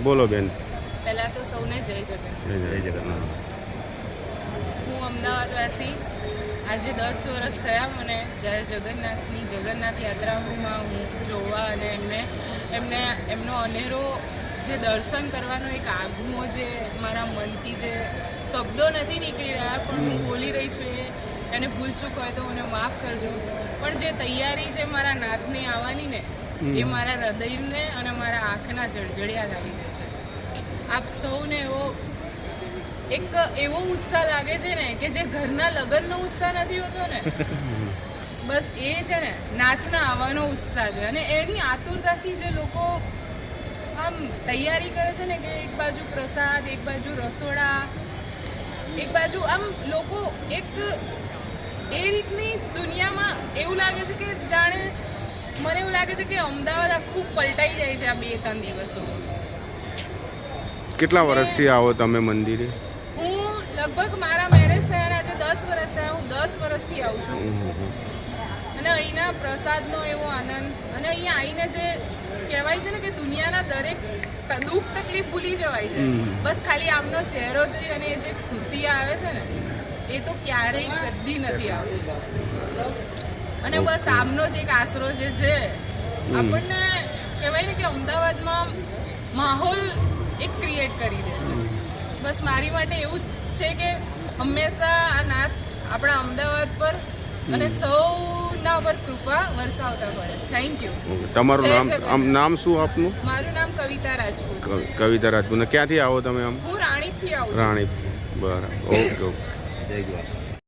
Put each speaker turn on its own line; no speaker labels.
બોલો બેન.
પહેલા તો સૌને જય જગન્નાથ.
જય જગન્નાથ.
હું અમદાવાદવાસી. આજે 10 વર્ષ થયા મને જ્યારે જગન્નાથ યાત્રામાં હું જોવા અને એમનો અનેરો જે દર્શન કરવાનો એક આગમો જે મારા મનથી જે શબ્દો નથી નીકળી રહ્યા પણ હું બોલી રહી છું એને ભૂલચૂક હોય તો મને માફ કરજો. પણ જે તૈયારી છે મારા નાથની આવવાની ને એ મારા હૃદયને અને મારા આંખના જળજળિયા લાગી રહે છે. આપ સૌને એવો ઉત્સાહ લાગે છે ને કે જે ઘરના લગ્નનો ઉત્સાહ નથી હોતો ને બસ એ છે ને નાથના આવવાનો ઉત્સાહ છે. અને એની આતુરતાથી જે લોકો આમ તૈયારી કરે છે ને કે એક બાજુ પ્રસાદ, એક બાજુ રસોડા, એક બાજુ આમ લોકો એક એ રીતની દુનિયામાં એવું લાગે છે કે જાણે મને એવું લાગે છે કે અમદાવાદ આખું પલટાઈ જાય છે આ 2-3 દિવસો.
કેટલા વર્ષથી આવો તમે મંદિરે?
હું લગભગ મારા મેરેજ થયાના આજે 10 વર્ષ થયા. હું 10 વર્ષથી આવું છું. અને અહીંના પ્રસાદનો એવો આનંદ અને અહીંયા આવીને જે કહેવાય છે ને કે દુનિયાના દરેક દુઃખ તકલીફ ભૂલી જવાય છે. બસ ખાલી આમનો ચહેરો જોઈ અને એ જે ખુશી આવે છે ને એ તો ક્યારેય કદી નથી આવતી. અને બસ આમનો જ એક આશરો જે છે આપણને કહેવાય ને કે અમદાવાદમાં માહોલ એક ક્રિએટ કરી દે છે. બસ મારી માટે એવું જ છે કે હંમેશા આ નાથ આપણા અમદાવાદ પર અને સૌના પર કૃપા વરસાવતા પડે. Thank you.
તમારું નામ શું આપનું?
મારું નામ કવિતા રાજપૂત.
કવિતા રાજપૂત. ક્યાંથી આવો તમે? આમ
હું રાણીપથી આવું છું.
રાણીપથી. બરાબર. ઓકે. જય દ્વારકા.